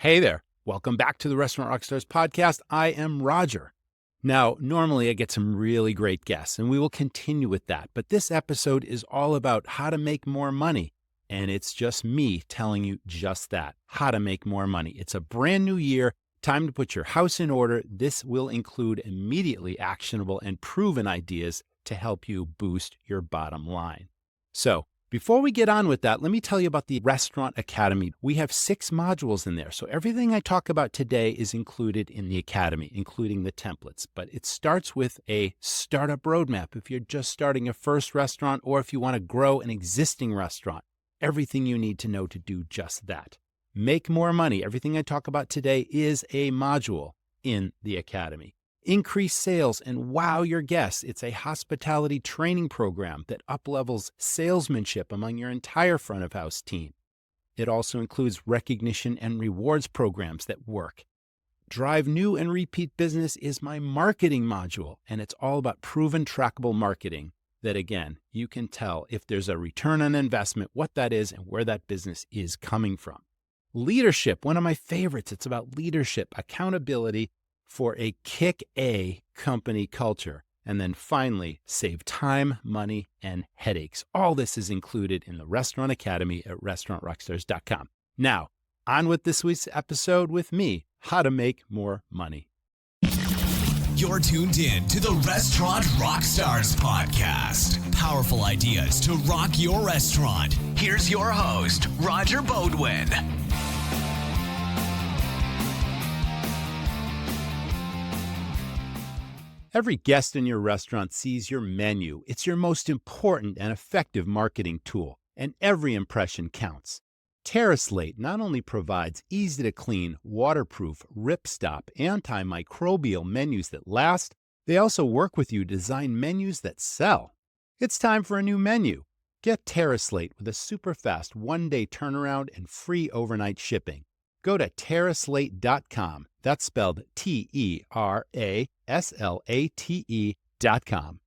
Hey there. Welcome back to the Restaurant Rockstars podcast. I am Roger. Now, normally I get some really great guests, and we will continue with that. But this episode is all about how to make more money. And it's just me telling you just that, how to make more money. It's a brand new year, time to put your house in order. This will include immediately actionable and proven ideas to help you boost your bottom line. So, before we get on with that, let me tell you about the Restaurant Academy. We have 6 modules in there. So everything I talk about today is included in the Academy, including the templates. But it starts with a startup roadmap. If you're just starting a first restaurant or if you want to grow an existing restaurant, everything you need to know to do just that. Make more money. Everything I talk about today is a module in the Academy. Increase sales and wow your guests. It's a hospitality training program that uplevels salesmanship among your entire front of house team. It also includes recognition and rewards programs that work. Drive new and repeat business is my marketing module, and it's all about proven trackable marketing that, again, you can tell if there's a return on investment, what that is, and where that business is coming from. Leadership, one of my favorites. It's about leadership, accountability, for a kick-A company culture. And then finally, save time, money, and headaches. All this is included in the Restaurant Academy at restaurantrockstars.com. Now, on with this week's episode with me, how to make more money. You're tuned in to the Restaurant Rockstars podcast. Powerful ideas to rock your restaurant. Here's your host, Roger Beaudoin. Every guest in your restaurant sees your menu. It's your most important and effective marketing tool, and every impression counts. TerraSlate not only provides easy-to-clean, waterproof, ripstop, antimicrobial menus that last, they also work with you to design menus that sell. It's time for a new menu. Get TerraSlate with a super-fast one-day turnaround and free overnight shipping. Go to TerraSlate.com. That's spelled TerraSlate.com.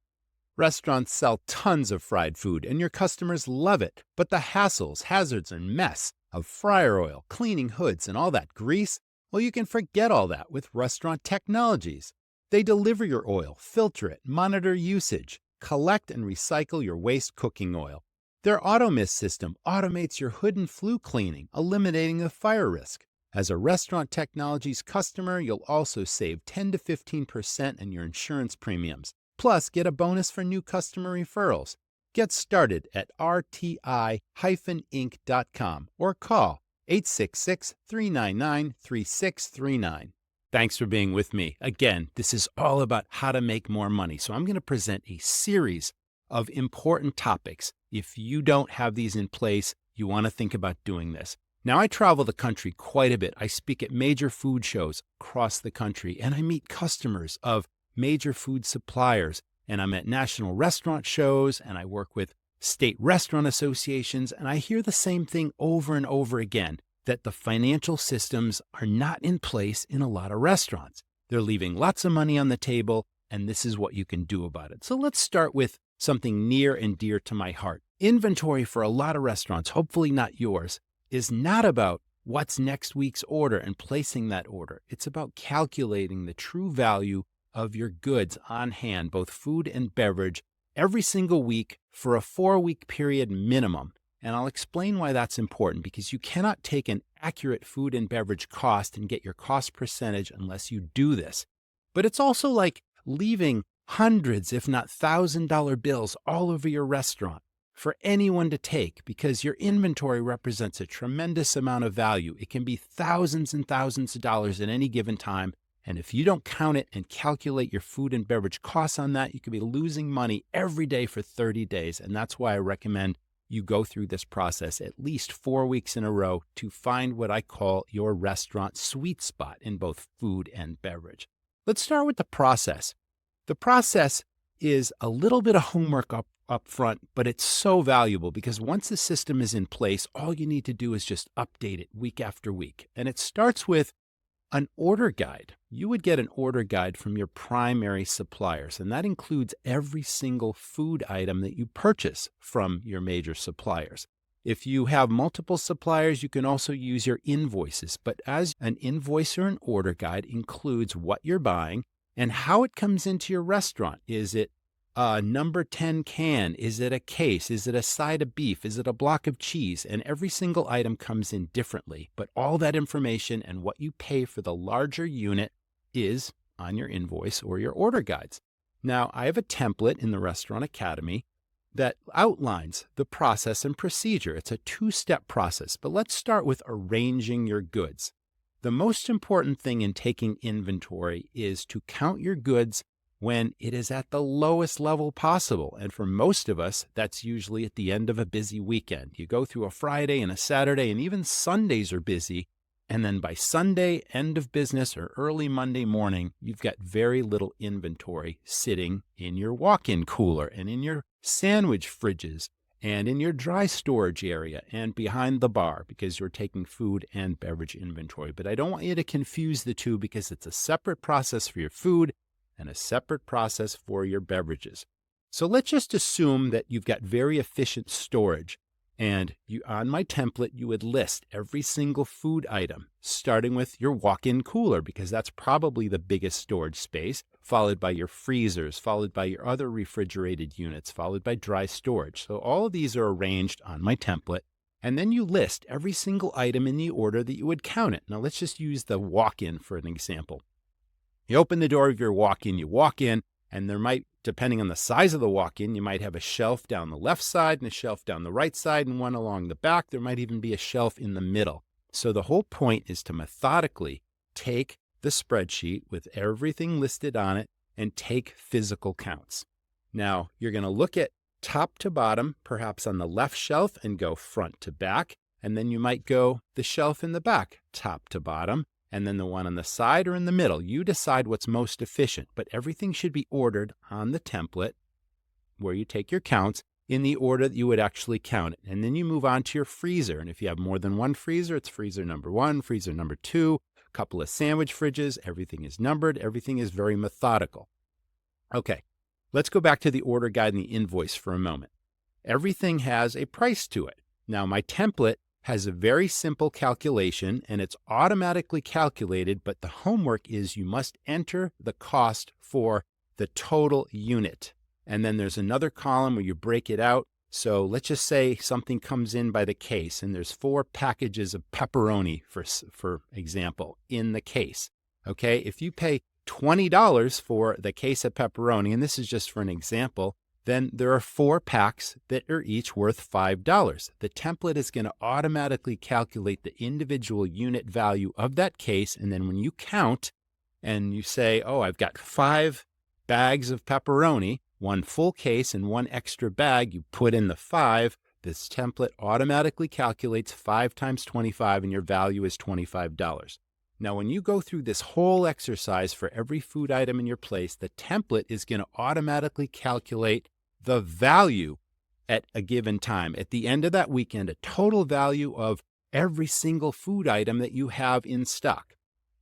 Restaurants sell tons of fried food, and your customers love it. But the hassles, hazards, and mess of fryer oil, cleaning hoods, and all that grease, well, you can forget all that with Restaurant Technologies. They deliver your oil, filter it, monitor usage, collect and recycle your waste cooking oil. Their AutoMist system automates your hood and flue cleaning, eliminating the fire risk. As a Restaurant Technologies customer, you'll also save 10 to 15% in your insurance premiums. Plus, get a bonus for new customer referrals. Get started at rti-inc.com or call 866-399-3639. Thanks for being with me. Again, this is all about how to make more money. So I'm going to present a series of important topics. If you don't have these in place, you want to think about doing this. Now, I travel the country quite a bit. I speak at major food shows across the country, and I meet customers of major food suppliers. And I'm at national restaurant shows, and I work with state restaurant associations, and I hear the same thing over and over again, that the financial systems are not in place in a lot of restaurants. They're leaving lots of money on the table, and this is what you can do about it. So let's start with something near and dear to my heart. Inventory for a lot of restaurants, hopefully not yours, is not about what's next week's order and placing that order. It's about calculating the true value of your goods on hand, both food and beverage, every single week for a 4-week period minimum. And I'll explain why that's important, because you cannot take an accurate food and beverage cost and get your cost percentage unless you do this. But it's also like leaving hundreds, if not $1,000 bills all over your restaurant for anyone to take, because your inventory represents a tremendous amount of value. It can be thousands and thousands of dollars at any given time. And if you don't count it and calculate your food and beverage costs on that, you could be losing money every day for 30 days. And that's why I recommend you go through this process at least 4 weeks in a row to find what I call your restaurant sweet spot in both food and beverage. Let's start with the process. The process is a little bit of homework up front, but it's so valuable because once the system is in place, all you need to do is just update it week after week. And it starts with an order guide. You would get an order guide from your primary suppliers, and that includes every single food item that you purchase from your major suppliers. If you have multiple suppliers, you can also use your invoices. But as an invoice or an order guide includes what you're buying and how it comes into your restaurant. Is it a number 10 can? Is it a case? Is it a side of beef? Is it a block of cheese? And every single item comes in differently. But all that information and what you pay for the larger unit is on your invoice or your order guides. Now, I have a template in the Restaurant Academy that outlines the process and procedure. It's a 2-step process, but let's start with arranging your goods. The most important thing in taking inventory is to count your goods when it is at the lowest level possible. And for most of us, that's usually at the end of a busy weekend. You go through a Friday and a Saturday, and even Sundays are busy. And then by Sunday, end of business, or early Monday morning, you've got very little inventory sitting in your walk-in cooler and in your sandwich fridges and in your dry storage area and behind the bar because you're taking food and beverage inventory. But I don't want you to confuse the two because it's a separate process for your food and a separate process for your beverages. So let's just assume that you've got very efficient storage. And on my template, you would list every single food item, starting with your walk-in cooler, because that's probably the biggest storage space, followed by your freezers, followed by your other refrigerated units, followed by dry storage. So all of these are arranged on my template. And then you list every single item in the order that you would count it. Now let's just use the walk-in for an example. You open the door of your walk-in, you walk in, and there might, depending on the size of the walk-in, you might have a shelf down the left side and a shelf down the right side and one along the back. There might even be a shelf in the middle. So the whole point is to methodically take the spreadsheet with everything listed on it and take physical counts. Now, you're going to look at top to bottom, perhaps on the left shelf, and go front to back. And then you might go the shelf in the back, top to bottom, and then the one on the side or in the middle. You decide what's most efficient, but everything should be ordered on the template where you take your counts in the order that you would actually count it. And then you move on to your freezer. And if you have more than one freezer, it's freezer number 1, freezer number 2, a couple of sandwich fridges. Everything is numbered. Everything is very methodical. Okay, let's go back to the order guide and the invoice for a moment. Everything has a price to it. Now, my template has a very simple calculation, and it's automatically calculated, but the homework is you must enter the cost for the total unit. And then there's another column where you break it out. So let's just say something comes in by the case, and there's 4 packages of pepperoni, for example, in the case. Okay, if you pay $20 for the case of pepperoni, and this is just for an example, then there are 4 packs that are each worth $5. The template is going to automatically calculate the individual unit value of that case. And then when you count and you say, oh, I've got 5 bags of pepperoni, 1 full case and 1 extra bag, you put in the 5. This template automatically calculates 5 times 25 and your value is $25. Now, when you go through this whole exercise for every food item in your place, the template is going to automatically calculate the value at a given time. At the end of that weekend, a total value of every single food item that you have in stock.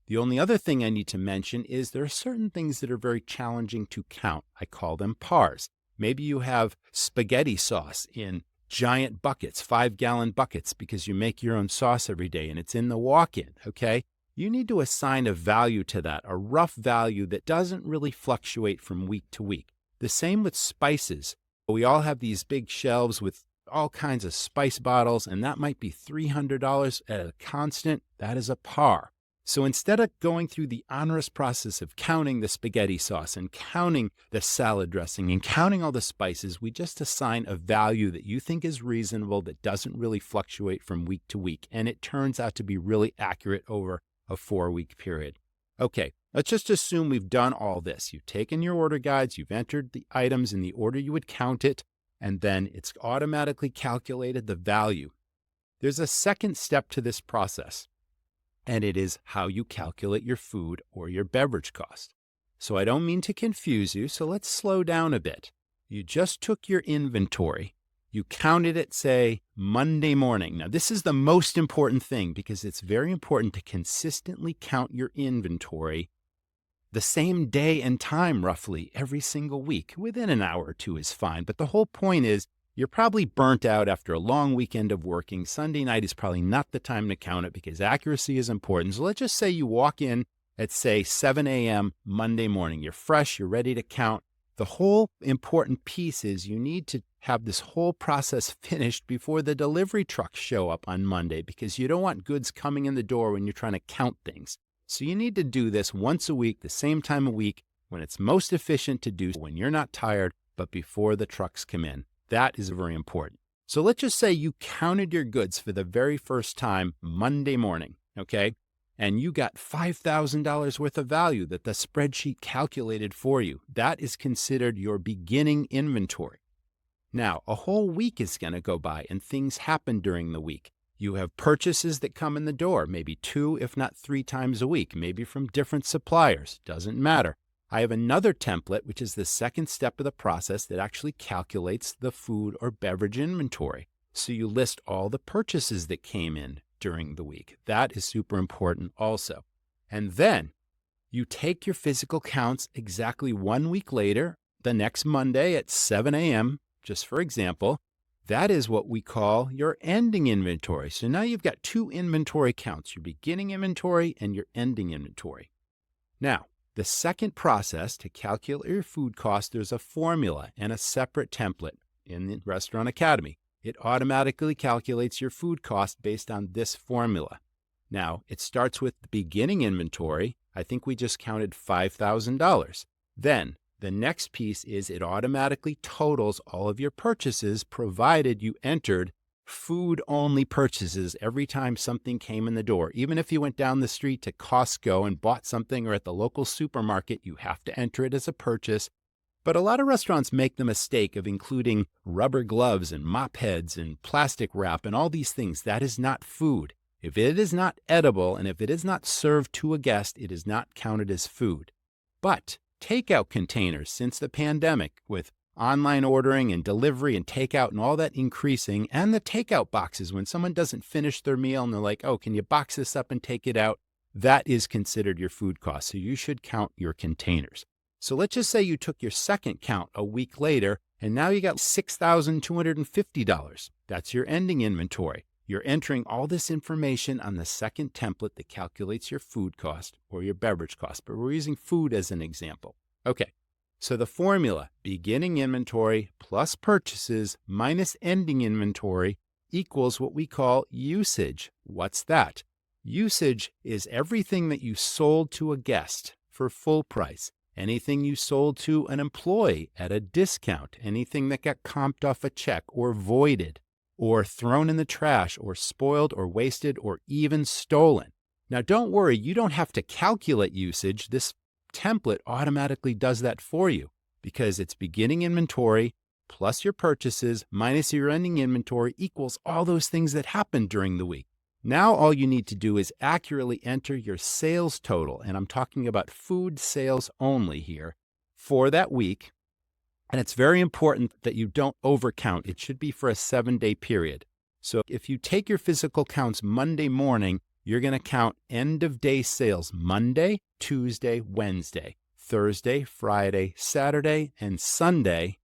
The only other thing I need to mention is there are certain things that are very challenging to count. I call them pars. Maybe you have spaghetti sauce in giant buckets, 5-gallon buckets, because you make your own sauce every day and it's in the walk-in, okay? You need to assign a value to that, a rough value that doesn't really fluctuate from week to week. The same with spices. We all have these big shelves with all kinds of spice bottles, and that might be $300 at a constant. That is a par. So instead of going through the onerous process of counting the spaghetti sauce and counting the salad dressing and counting all the spices, we just assign a value that you think is reasonable that doesn't really fluctuate from week to week. And it turns out to be really accurate over a 4-week period. Okay, let's just assume we've done all this. You've taken your order guides, you've entered the items in the order you would count it, and then it's automatically calculated the value. There's a second step to this process, and it is how you calculate your food or your beverage cost. So I don't mean to confuse you, so let's slow down a bit. You just took your inventory. You counted it, say, Monday morning. Now, this is the most important thing because it's very important to consistently count your inventory the same day and time, roughly, every single week. Within an hour or two is fine. But the whole point is You're probably burnt out after a long weekend of working. Sunday night is probably not the time to count it because accuracy is important. So let's just say you walk in at, say, 7 a.m. Monday morning. You're fresh, you're ready to count. The whole important piece is you need to have this whole process finished before the delivery trucks show up on Monday because you don't want goods coming in the door when you're trying to count things. So you need to do this once a week, the same time a week, when it's most efficient to do, when you're not tired, but before the trucks come in. That is very important. So let's just say you counted your goods for the very first time Monday morning, okay? And you got $5,000 worth of value that the spreadsheet calculated for you. That is considered your beginning inventory. Now, a whole week is going to go by and things happen during the week. You have purchases that come in the door, maybe 2, if not 3 times a week, maybe from different suppliers. Doesn't matter. I have another template, which is the second step of the process that actually calculates the food or beverage inventory. So you list all the purchases that came in during the week. That is super important also. And then you take your physical counts exactly 1 week later, the next Monday at 7 a.m., just for example. That is what we call your ending inventory. So now you've got 2 inventory counts, your beginning inventory and your ending inventory. Now, the second process to calculate your food cost, there's a formula and a separate template in the Restaurant Academy. It automatically calculates your food cost based on this formula. Now, it starts with the beginning inventory. I think we just counted $5,000. Then, the next piece is it automatically totals all of your purchases provided you entered food-only purchases every time something came in the door. Even if you went down the street to Costco and bought something or at the local supermarket, you have to enter it as a purchase. But a lot of restaurants make the mistake of including rubber gloves and mop heads and plastic wrap and all these things. That is not food. If it is not edible and if it is not served to a guest, it is not counted as food. But takeout containers, since the pandemic, with online ordering and delivery and takeout and all that increasing, and the takeout boxes, when someone doesn't finish their meal and they're like, oh, can you box this up and take it out? That is considered your food cost. So you should count your containers. So let's just say you took your second count a week later, and now you got $6,250. That's your ending inventory. You're entering all this information on the second template that calculates your food cost or your beverage cost, but we're using food as an example. Okay. So the formula, beginning inventory plus purchases minus ending inventory equals what we call usage. What's that? Usage is everything that you sold to a guest for full price, anything you sold to an employee at a discount, anything that got comped off a check or voided or thrown in the trash or spoiled or wasted or even stolen. Now, don't worry, you don't have to calculate usage. This template automatically does that for you because it's beginning inventory plus your purchases minus your ending inventory equals all those things that happened during the week. Now all you need to do is accurately enter your sales total, and I'm talking about food sales only here, for that week. And it's very important that you don't overcount. It should be for a 7-day period. So if you take your physical counts Monday morning, you're going to count end of day sales Monday, Tuesday, Wednesday, Thursday, Friday, Saturday, and Sunday,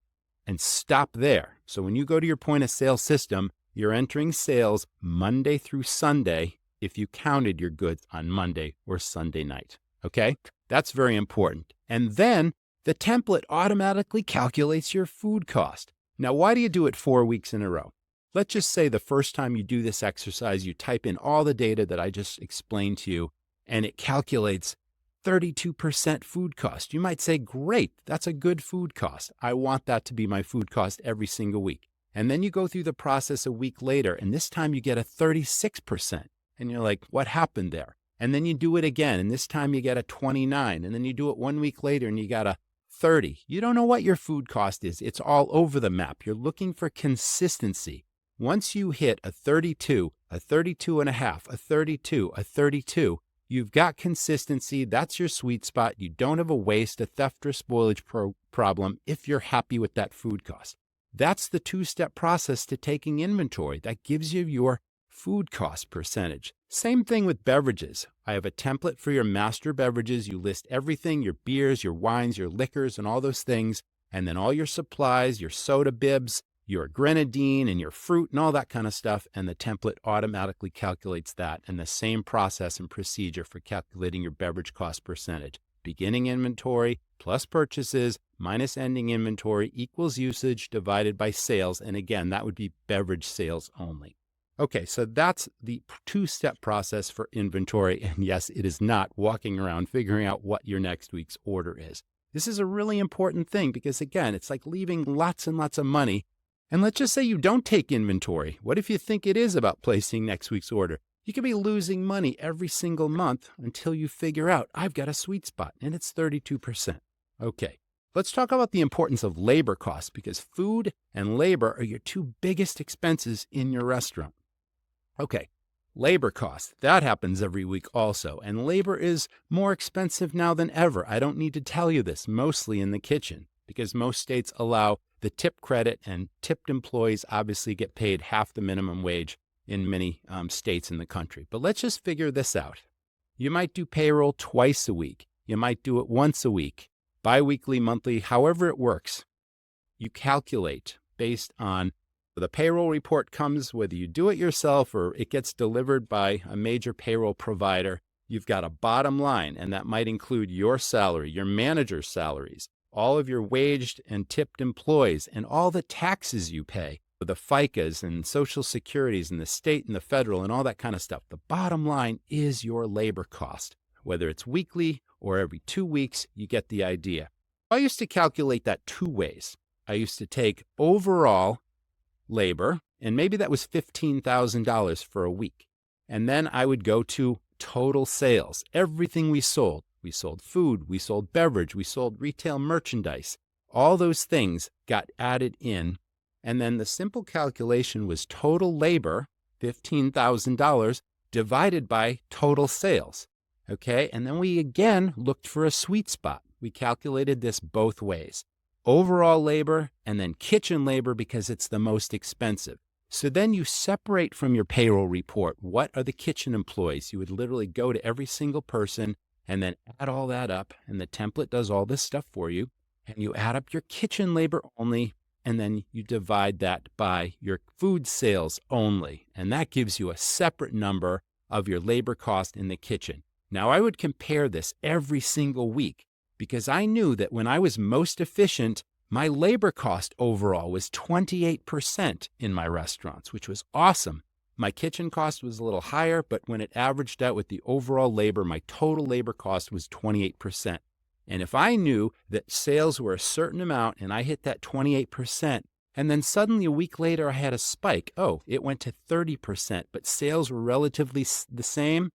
and stop there. So when you go to your point of sale system, you're entering sales Monday through Sunday if you counted your goods on Monday or Sunday night. Okay? That's very important. And then the template automatically calculates your food cost. Now, why do you do it 4 weeks in a row? Let's just say the first time you do this exercise, you type in all the data that I just explained to you, and it calculates 32% food cost. You might say, great, that's a good food cost. I want that to be my food cost every single week. And then you go through the process a week later, and this time you get a 36%. And you're like, what happened there? And then you do it again, and this time you get a 29. And then you do it 1 week later, and you got a 30. You don't know what your food cost is. It's all over the map. You're looking for consistency. Once you hit a 32, a 32 and a half, a 32, a 32, you've got consistency. That's your sweet spot. You don't have a waste, a theft, or spoilage problem if you're happy with that food cost. That's the 2-step process to taking inventory. That gives you your food cost percentage. Same thing with beverages. I have a template for your master beverages. You list everything, your beers, your wines, your liquors, and all those things, and then all your supplies, your soda bibs, your grenadine and your fruit and all that kind of stuff, and the template automatically calculates that. And the same process and procedure for calculating your beverage cost percentage. Beginning inventory plus purchases minus ending inventory equals usage divided by sales. And again, that would be beverage sales only. Okay, so that's the two-step process for inventory. And yes, it is not walking around figuring out what your next week's order is. This is a really important thing because, again, it's like leaving lots and lots of money. And let's just say you don't take inventory. What if you think it is about placing next week's order? You could be losing money every single month until you figure out, I've got a sweet spot, and it's 32%. Okay, let's talk about the importance of labor costs because food and labor are your two biggest expenses in your restaurant. Okay, labor costs, that happens every week also, and labor is more expensive now than ever. I don't need to tell you this, mostly in the kitchen, because most states allow the tip credit, and tipped employees obviously get paid half the minimum wage in many states in the country. But let's just figure this out. You might do payroll twice a week. You might do it once a week, biweekly, monthly, however it works. You calculate based on the payroll report comes, whether you do it yourself or it gets delivered by a major payroll provider. You've got a bottom line, and that might include your salary, your manager's salaries, all of your waged and tipped employees, and all the taxes you pay, the FICAs and Social Securities and the state and the federal and all that kind of stuff. The bottom line is your labor cost. Whether it's weekly or every 2 weeks, you get the idea. I used to calculate that two ways. I used to take overall labor, and maybe that was $15,000 for a week. And then I would go to total sales, everything we sold. We sold food, we sold beverage, we sold retail merchandise. All those things got added in. And then the simple calculation was total labor, $15,000, divided by total sales. Okay, and then we again looked for a sweet spot. We calculated this both ways. Overall labor and then kitchen labor because it's the most expensive. So then you separate from your payroll report what are the kitchen employees. You would literally go to every single person and then add all that up, and the template does all this stuff for you, and you add up your kitchen labor only, and then you divide that by your food sales only, and that gives you a separate number of your labor cost in the kitchen. Now, I would compare this every single week because I knew that when I was most efficient, my labor cost overall was 28% in my restaurants, which was awesome. My kitchen cost was a little higher, but when it averaged out with the overall labor, my total labor cost was 28%. And if I knew that sales were a certain amount and I hit that 28%, and then suddenly a week later I had a spike, it went to 30%, but sales were relatively the same,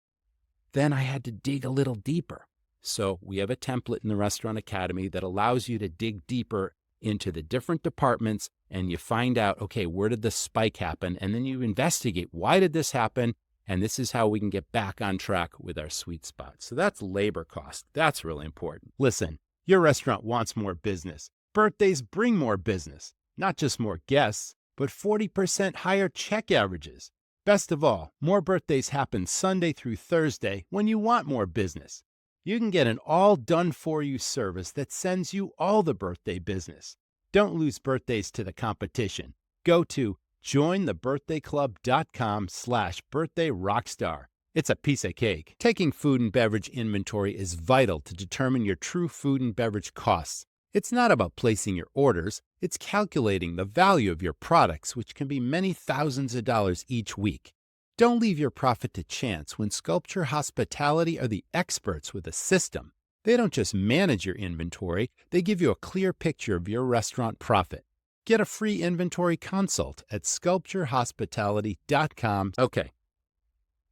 then I had to dig a little deeper. So we have a template in the Restaurant Academy that allows you to dig deeper into the different departments, and you find out, okay, where did the spike happen? And then you investigate, why did this happen? And this is how we can get back on track with our sweet spot. So that's labor cost. That's really important. Listen, your restaurant wants more business. Birthdays bring more business, not just more guests, but 40% higher check averages. Best of all, more birthdays happen Sunday through Thursday when you want more business. You can get an all-done-for-you service that sends you all the birthday business. Don't lose birthdays to the competition. Go to jointhebirthdayclub.com/birthdayrockstar. It's a piece of cake. Taking food and beverage inventory is vital to determine your true food and beverage costs. It's not about placing your orders. It's calculating the value of your products, which can be many thousands of dollars each week. Don't leave your profit to chance when Sculpture Hospitality are the experts with a system. They don't just manage your inventory, they give you a clear picture of your restaurant profit. Get a free inventory consult at sculpturehospitality.com. Okay.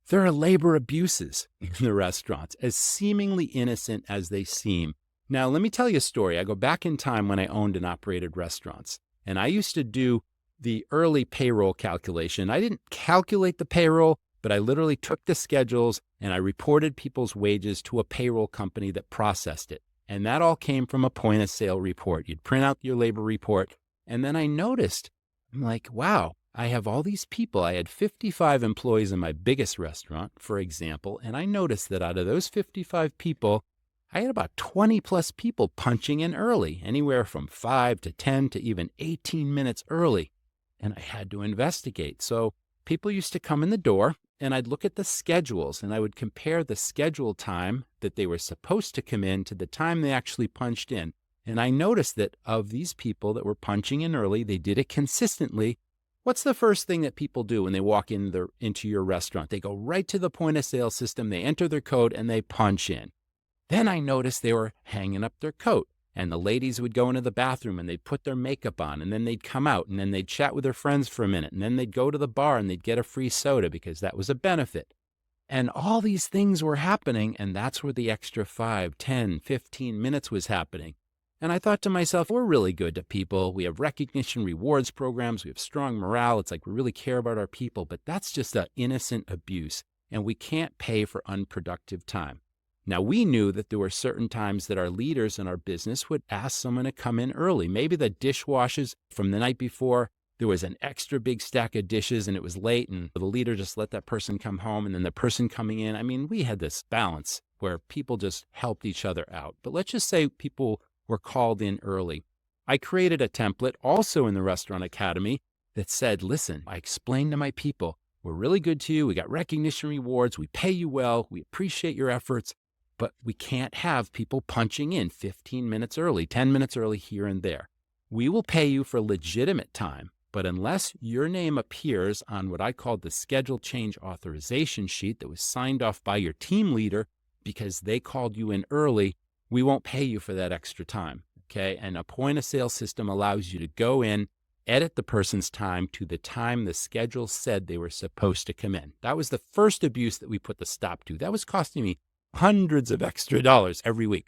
There are labor abuses in the restaurants, as seemingly innocent as they seem. Now, let me tell you a story. I go back in time when I owned and operated restaurants, and I used to do the early payroll calculation. I didn't calculate the payroll, but I literally took the schedules and I reported people's wages to a payroll company that processed it. And that all came from a point of sale report. You'd print out your labor report. And then I noticed, I'm like, wow, I have all these people. I had 55 employees in my biggest restaurant, for example. And I noticed that out of those 55 people, I had about 20 plus people punching in early, anywhere from 5 to 10 to even 18 minutes early. and I had to investigate. So people used to come in the door, and I'd look at the schedules, and I would compare the schedule time that they were supposed to come in to the time they actually punched in. And I noticed that of these people that were punching in early, they did it consistently. What's the first thing that people do when they walk into your restaurant? They go right to the point of sale system, they enter their code, and they punch in. Then I noticed they were hanging up their coat, and the ladies would go into the bathroom and they'd put their makeup on, and then they'd come out, and then they'd chat with their friends for a minute, and then they'd go to the bar and they'd get a free soda because that was a benefit. And all these things were happening, and that's where the extra 5, 10, 15 minutes was happening. And I thought to myself, we're really good to people. We have recognition rewards programs. We have strong morale. It's like we really care about our people, but that's just an innocent abuse, and we can't pay for unproductive time. Now, we knew that there were certain times that our leaders in our business would ask someone to come in early. Maybe the dishwashers from the night before, there was an extra big stack of dishes and it was late, and the leader just let that person come home, and then the person coming in. I mean, we had this balance where people just helped each other out. But let's just say people were called in early. I created a template also in the Restaurant Academy that said, listen, I explained to my people, we're really good to you. We got recognition rewards. We pay you well. We appreciate your efforts. But we can't have people punching in 15 minutes early, 10 minutes early here and there. We will pay you for legitimate time, but unless your name appears on what I called the schedule change authorization sheet that was signed off by your team leader because they called you in early, we won't pay you for that extra time, okay? And a point of sale system allows you to go in, edit the person's time to the time the schedule said they were supposed to come in. That was the first abuse that we put the stop to. That was costing me hundreds of extra dollars every week.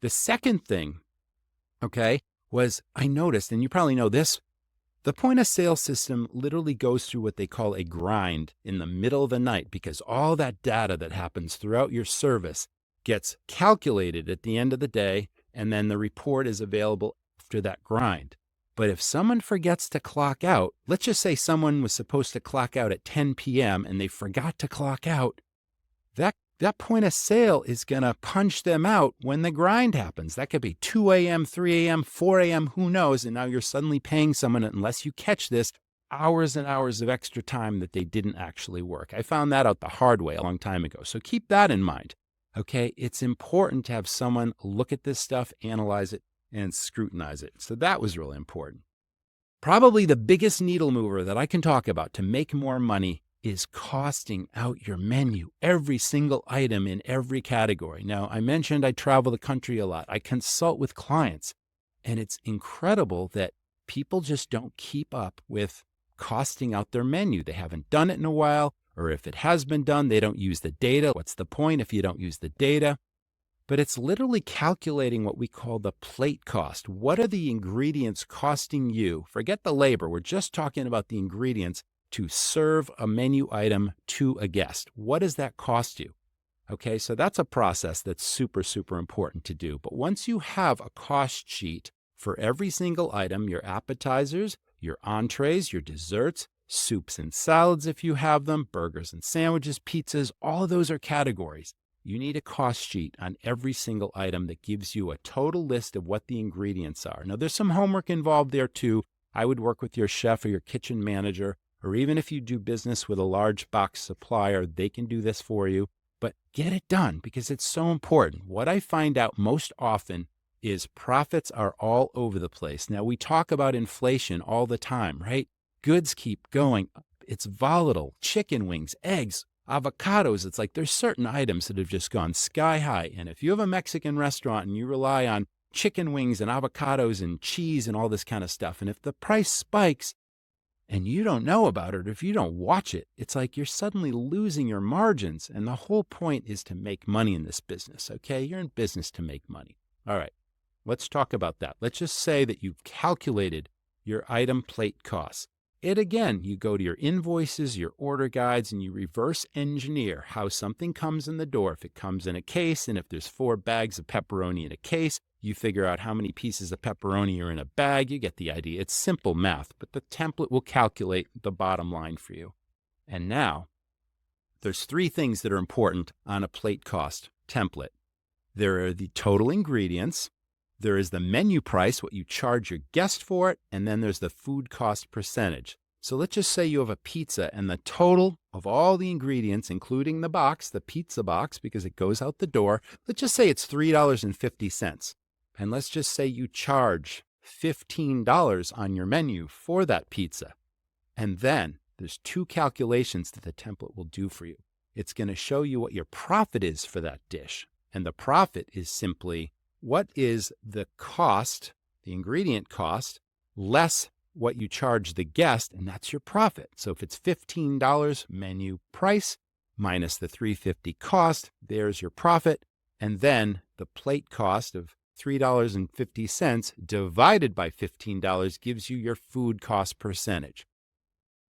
The second thing, okay, was I noticed, and you probably know this, the point of sale system literally goes through what they call a grind in the middle of the night because all that data that happens throughout your service gets calculated at the end of the day, and then the report is available after that grind. But if someone forgets to clock out, let's just say someone was supposed to clock out at 10 p.m. and they forgot to clock out, that point of sale is going to punch them out when the grind happens. That could be 2 a.m., 3 a.m., 4 a.m., who knows? And now you're suddenly paying someone, unless you catch this, hours and hours of extra time that they didn't actually work. I found that out the hard way a long time ago. So keep that in mind, okay? It's important to have someone look at this stuff, analyze it, and scrutinize it. So that was really important. Probably the biggest needle mover that I can talk about to make more money is costing out your menu, every single item in every category. Now, I mentioned I travel the country a lot. I consult with clients, and it's incredible that people just don't keep up with costing out their menu. They haven't done it in a while, or if it has been done, they don't use the data. What's the point if you don't use the data? But it's literally calculating what we call the plate cost. What are the ingredients costing you? Forget the labor. We're just talking about the ingredients to serve a menu item to a guest. What does that cost you? Okay, so that's a process that's super, super important to do. But once you have a cost sheet for every single item, your appetizers, your entrees, your desserts, soups and salads if you have them, burgers and sandwiches, pizzas, all of those are categories. You need a cost sheet on every single item that gives you a total list of what the ingredients are. Now, there's some homework involved there too. I would work with your chef or your kitchen manager, or even if you do business with a large box supplier, they can do this for you. But get it done because it's so important. What I find out most often is profits are all over the place. Now, we talk about inflation all the time, right? Goods keep going up. It's volatile. Chicken wings, eggs, avocados. It's like there's certain items that have just gone sky high. And if you have a Mexican restaurant and you rely on chicken wings and avocados and cheese and all this kind of stuff, and if the price spikes, and you don't know about it, or if you don't watch it, it's like you're suddenly losing your margins. And the whole point is to make money in this business, okay? You're in business to make money. All right, let's talk about that. Let's just say that you've calculated your item plate costs. You go to your invoices, your order guides, and you reverse engineer how something comes in the door. If it comes in a case, and if there's 4 bags of pepperoni in a case, you figure out how many pieces of pepperoni are in a bag. You get the idea. It's simple math, but the template will calculate the bottom line for you. And now, there's 3 things that are important on a plate cost template. There are the total ingredients, There is the menu price, what you charge your guest for it, and then there's the food cost percentage. So let's just say you have a pizza and the total of all the ingredients, including the box, the pizza box, because it goes out the door, let's just say it's $3.50. And let's just say you charge $15 on your menu for that pizza. And then there's two calculations that the template will do for you. It's going to show you what your profit is for that dish. And the profit is simply what is the cost, the ingredient cost, less what you charge the guest, and that's your profit. So if it's $15 menu price minus the $3.50 cost, there's your profit. And then the plate cost of $3.50 divided by $15 gives you your food cost percentage.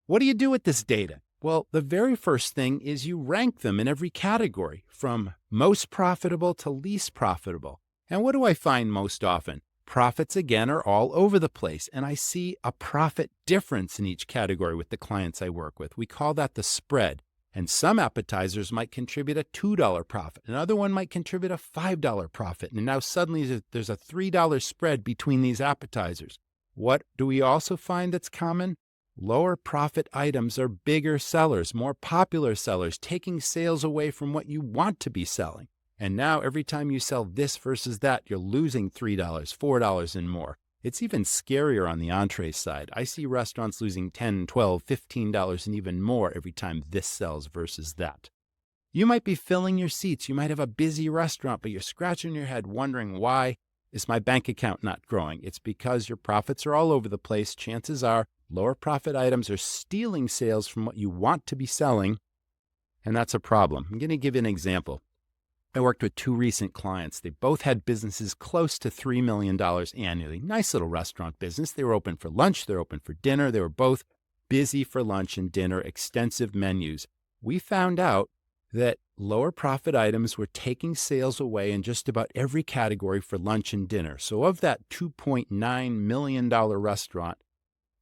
What do you do with this data? Well, the very first thing is you rank them in every category, from most profitable to least profitable. And what do I find most often? Profits, again, are all over the place, and I see a profit difference in each category with the clients I work with. We call that the spread. And some appetizers might contribute a $2 profit. Another one might contribute a $5 profit. And now suddenly there's a $3 spread between these appetizers. What do we also find that's common? Lower profit items are bigger sellers, more popular sellers, taking sales away from what you want to be selling. And now every time you sell this versus that, you're losing $3, $4 and more. It's even scarier on the entree side. I see restaurants losing $10, $12, $15 and even more every time this sells versus that. You might be filling your seats. You might have a busy restaurant, but you're scratching your head wondering, why is my bank account not growing? It's because your profits are all over the place. Chances are lower profit items are stealing sales from what you want to be selling, and that's a problem. I'm going to give you an example. I worked with two recent clients. They both had businesses close to $3 million annually. Nice little restaurant business. They were open for lunch. They're open for dinner. They were both busy for lunch and dinner, extensive menus. We found out that lower profit items were taking sales away in just about every category for lunch and dinner. So of that $2.9 million restaurant,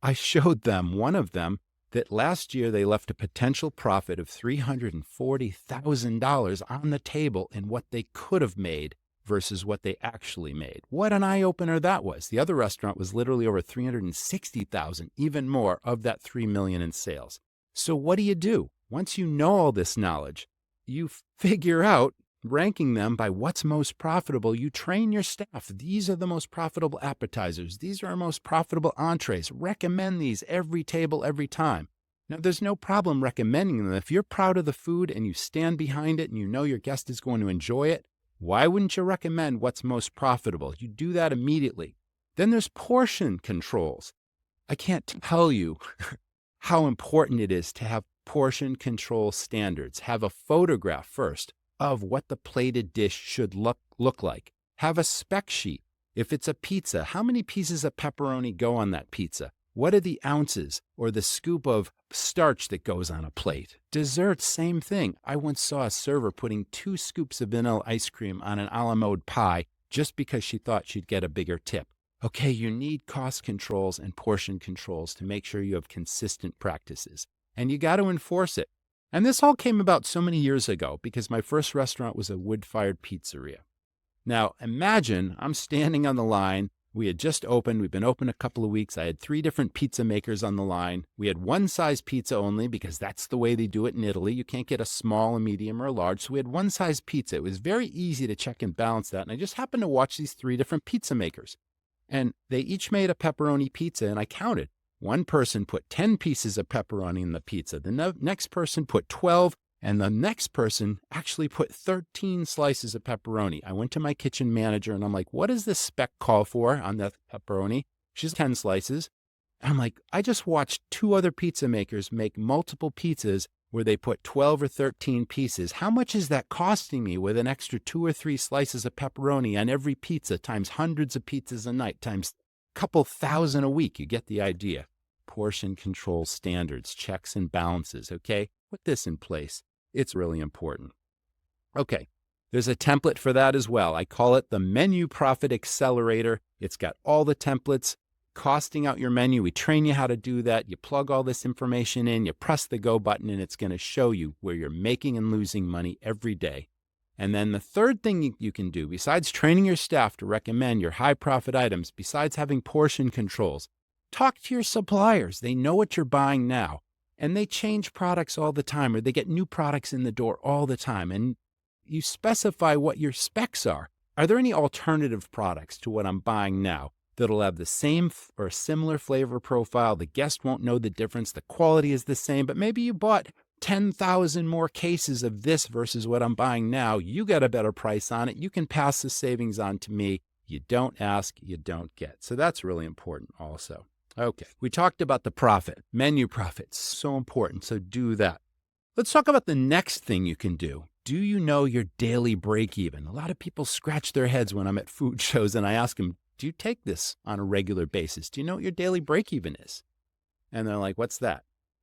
I showed them, one of them, that last year they left a potential profit of $340,000 on the table in what they could have made versus what they actually made. What an eye-opener that was. The other restaurant was literally over $360,000, even more of that $3 million in sales. So what do? Once you know all this knowledge, you figure out, ranking them by what's most profitable. You train your staff. These are the most profitable appetizers. These are our most profitable entrees. Recommend these every table, every time. Now, there's no problem recommending them. If you're proud of the food and you stand behind it and you know your guest is going to enjoy it, why wouldn't you recommend what's most profitable? You do that immediately. Then there's portion controls. I can't tell you how important it is to have portion control standards. Have a photograph first of what the plated dish should look like. Have a spec sheet. If it's a pizza, how many pieces of pepperoni go on that pizza? What are the ounces or the scoop of starch that goes on a plate? Desserts, same thing. I once saw a server putting 2 scoops of vanilla ice cream on an a la mode pie just because she thought she'd get a bigger tip. Okay, you need cost controls and portion controls to make sure you have consistent practices. And you got to enforce it. And this all came about so many years ago because my first restaurant was a wood-fired pizzeria. Now, imagine I'm standing on the line. We had just opened. We'd been open a couple of weeks. I had 3 different pizza makers on the line. We had one size pizza only because that's the way they do it in Italy. You can't get a small, a medium, or a large. So we had one size pizza. It was very easy to check and balance that. And I just happened to watch these 3 different pizza makers. And they each made a pepperoni pizza, and I counted. One person put 10 pieces of pepperoni in the pizza. The next person put 12, and the next person actually put 13 slices of pepperoni. I went to my kitchen manager, and I'm like, what does this spec call for on the pepperoni? She's 10 slices. And I'm like, I just watched 2 other pizza makers make multiple pizzas where they put 12 or 13 pieces. How much is that costing me with an extra 2 or 3 slices of pepperoni on every pizza times hundreds of pizzas a night times a couple thousand a week? You get the idea. Portion control standards, checks and balances, okay? Put this in place. It's really important. Okay, there's a template for that as well. I call it the Menu Profit Accelerator. It's got all the templates, costing out your menu. We train you how to do that. You plug all this information in, you press the go button, and it's going to show you where you're making and losing money every day. And then the third thing you can do, besides training your staff to recommend your high profit items, besides having portion controls, talk to your suppliers. They know what you're buying now, and they change products all the time, or they get new products in the door all the time. And you specify what your specs are. Are there any alternative products to what I'm buying now that'll have the same or similar flavor profile? The guest won't know the difference. The quality is the same, but maybe you bought 10,000 more cases of this versus what I'm buying now. You got a better price on it. You can pass the savings on to me. You don't ask, you don't get. So that's really important also. Okay, we talked about the profit, menu profit, so important. So do that. Let's talk about the next thing you can do. Do you know your daily break even? A lot of people scratch their heads when I'm at food shows and I ask them, do you take this on a regular basis? Do you know what your daily break even is? And they're like, what's that?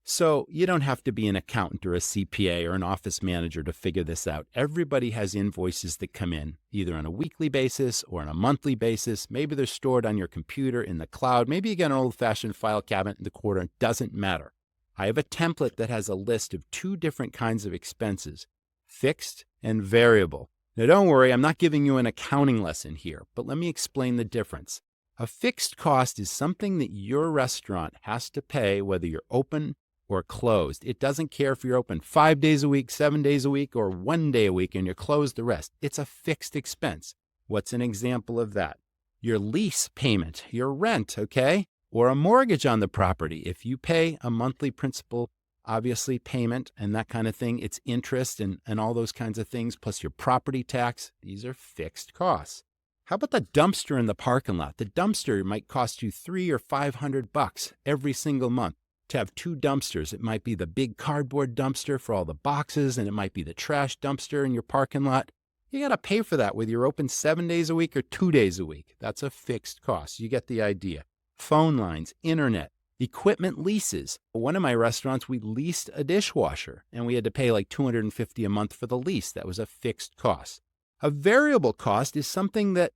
So you don't have to be an accountant or a CPA or an office manager to figure this out. Everybody has invoices that come in either on a weekly basis or on a monthly basis. Maybe they're stored on your computer in the cloud. Maybe you get an old-fashioned file cabinet in the corner. It doesn't matter. I have a template that has a list of 2 different kinds of expenses, fixed and variable. Now don't worry, I'm not giving you an accounting lesson here, but let me explain the difference. A fixed cost is something that your restaurant has to pay whether you're open or closed. It doesn't care if you're open 5 days a week, 7 days a week, or 1 day a week and you're closed the rest. It's a fixed expense. What's an example of that? Your lease payment, your rent, okay? Or a mortgage on the property. If you pay a monthly principal, obviously payment and that kind of thing, it's interest and all those kinds of things, plus your property tax, these are fixed costs. How about the dumpster in the parking lot? The dumpster might cost you $300 or $500 every single month. To have 2 dumpsters. It might be the big cardboard dumpster for all the boxes, and it might be the trash dumpster in your parking lot. You got to pay for that whether you're open 7 days a week or 2 days a week. That's a fixed cost. You get the idea. Phone lines, internet, equipment leases. One of my restaurants, we leased a dishwasher, and we had to pay like $250 a month for the lease. That was a fixed cost. A variable cost is something that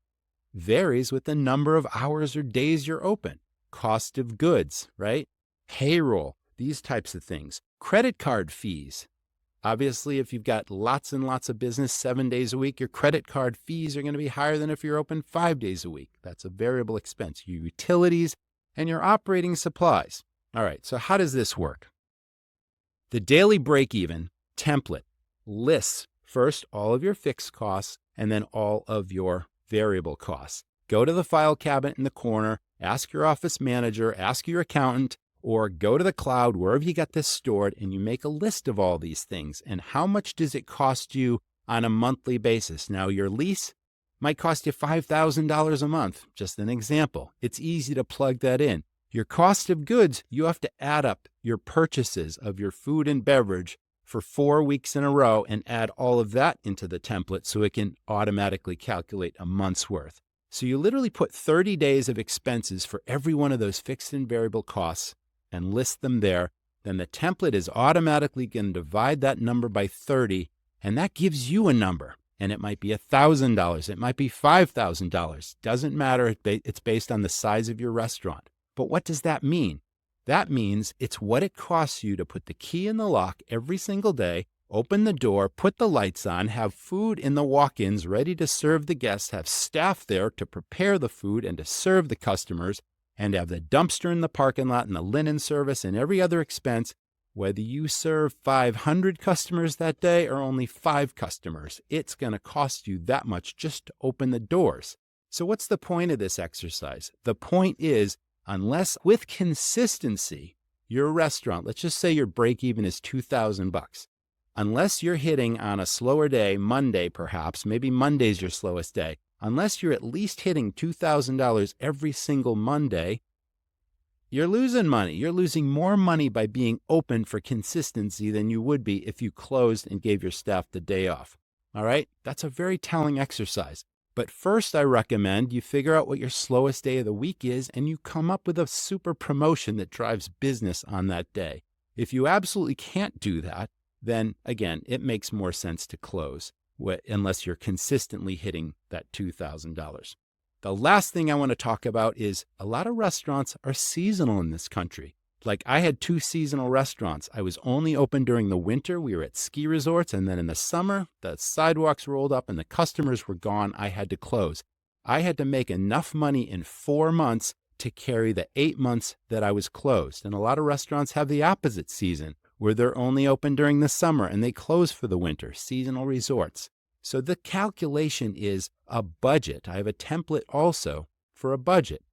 varies with the number of hours or days you're open. Cost of goods, right? Payroll, these types of things. Credit card fees. Obviously, if you've got lots and lots of business 7 days a week, your credit card fees are going to be higher than if you're open 5 days a week. That's a variable expense. Your utilities and your operating supplies. All right, so how does this work? The daily break-even template lists first all of your fixed costs and then all of your variable costs. Go to the file cabinet in the corner, ask your office manager, ask your accountant, or go to the cloud, wherever you got this stored, and you make a list of all these things. And how much does it cost you on a monthly basis? Now, your lease might cost you $5,000 a month. Just an example. It's easy to plug that in. Your cost of goods, you have to add up your purchases of your food and beverage for 4 weeks in a row and add all of that into the template so it can automatically calculate a month's worth. So you literally put 30 days of expenses for every one of those fixed and variable costs and list them there, then the template is automatically going to divide that number by 30, and that gives you a number. And it might be $1,000, it might be $5,000. Doesn't matter, it's based on the size of your restaurant. But what does that mean? That means it's what it costs you to put the key in the lock every single day, open the door, put the lights on, have food in the walk-ins ready to serve the guests, have staff there to prepare the food and to serve the customers, and have the dumpster in the parking lot and the linen service and every other expense, whether you serve 500 customers that day or only 5 customers, it's going to cost you that much just to open the doors. So what's the point of this exercise? The point is, unless with consistency, your restaurant, let's just say your break even is $2,000. Unless you're hitting on a slower day, Monday perhaps, maybe Monday's your slowest day, unless you're at least hitting $2,000 every single Monday, you're losing money. You're losing more money by being open for consistency than you would be if you closed and gave your staff the day off. All right? That's a very telling exercise. But first, I recommend you figure out what your slowest day of the week is and you come up with a super promotion that drives business on that day. If you absolutely can't do that, then again, it makes more sense to close unless you're consistently hitting that $2,000. The last thing I want to talk about is a lot of restaurants are seasonal in this country. Like I had 2 seasonal restaurants. I was only open during the winter. We were at ski resorts. And then in the summer, the sidewalks rolled up and the customers were gone. I had to close. I had to make enough money in 4 months to carry the 8 months that I was closed. And a lot of restaurants have the opposite season where they're only open during the summer and they close for the winter, seasonal resorts. So the calculation is a budget. I have a template also for a budget.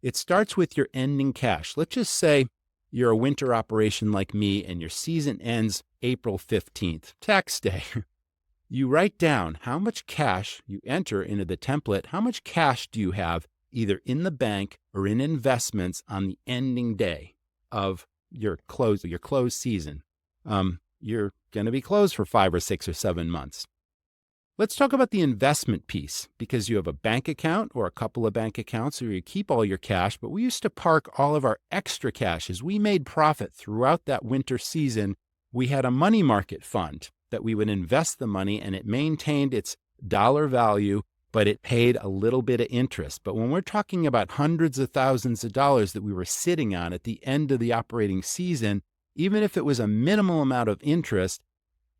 It starts with your ending cash. Let's just say you're a winter operation like me and your season ends April 15th, tax day. You write down how much cash you enter into the template. How much cash do you have either in the bank or in investments on the ending day of your closed season? You're going to be closed for 5 or 6 or 7 months. Let's talk about the investment piece, because you have a bank account or a couple of bank accounts where you keep all your cash, but we used to park all of our extra cash. As we made profit throughout that winter season, we had a money market fund that we would invest the money and it maintained its dollar value, but it paid a little bit of interest. But when we're talking about hundreds of thousands of dollars that we were sitting on at the end of the operating season, even if it was a minimal amount of interest,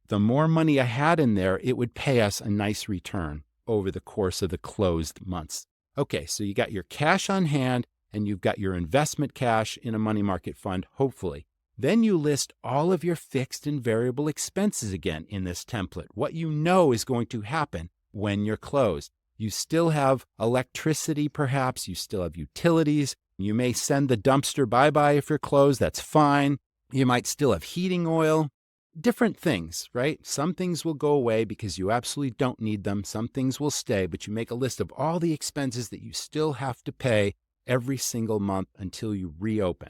the more money I had in there, it would pay us a nice return over the course of the closed months. Okay, so you got your cash on hand and you've got your investment cash in a money market fund, hopefully. Then you list all of your fixed and variable expenses again in this template, what you know is going to happen when you're closed. You still have electricity, perhaps. You still have utilities. You may send the dumpster bye-bye if you're closed. That's fine. You might still have heating oil. Different things, right? Some things will go away because you absolutely don't need them. Some things will stay, but you make a list of all the expenses that you still have to pay every single month until you reopen.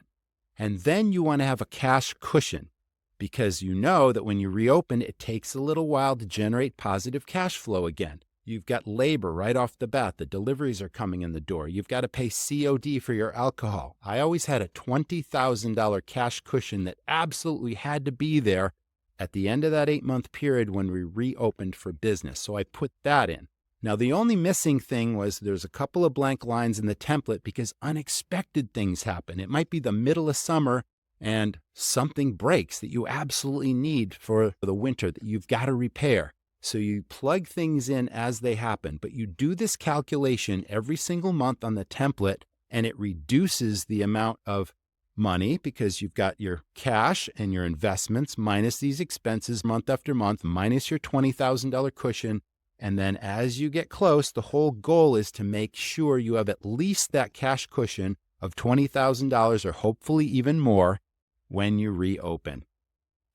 And then you want to have a cash cushion because you know that when you reopen, it takes a little while to generate positive cash flow again. You've got labor right off the bat. The deliveries are coming in the door. You've got to pay COD for your alcohol. I always had a $20,000 cash cushion that absolutely had to be there at the end of that 8-month period when we reopened for business. So I put that in. Now, the only missing thing was there's a couple of blank lines in the template because unexpected things happen. It might be the middle of summer and something breaks that you absolutely need for the winter that you've got to repair. So you plug things in as they happen, but you do this calculation every single month on the template and it reduces the amount of money because you've got your cash and your investments minus these expenses month after month, minus your $20,000 cushion. And then as you get close, the whole goal is to make sure you have at least that cash cushion of $20,000 or hopefully even more when you reopen.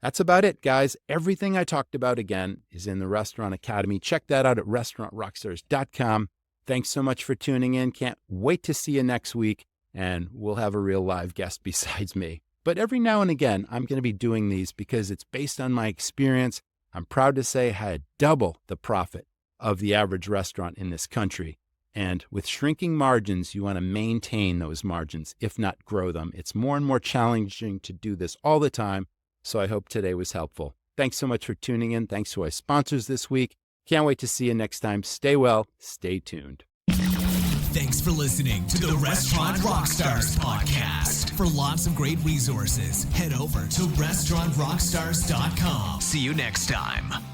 That's about it, guys. Everything I talked about, again, is in the Restaurant Academy. Check that out at restaurantrockstars.com. Thanks so much for tuning in. Can't wait to see you next week. And we'll have a real live guest besides me. But every now and again, I'm going to be doing these because it's based on my experience. I'm proud to say I had double the profit of the average restaurant in this country. And with shrinking margins, you want to maintain those margins, if not grow them. It's more and more challenging to do this all the time. So I hope today was helpful. Thanks so much for tuning in. Thanks to our sponsors this week. Can't wait to see you next time. Stay well. Stay tuned. Thanks for listening to the Restaurant Rockstars podcast. For lots of great resources, head over to restaurantrockstars.com. See you next time.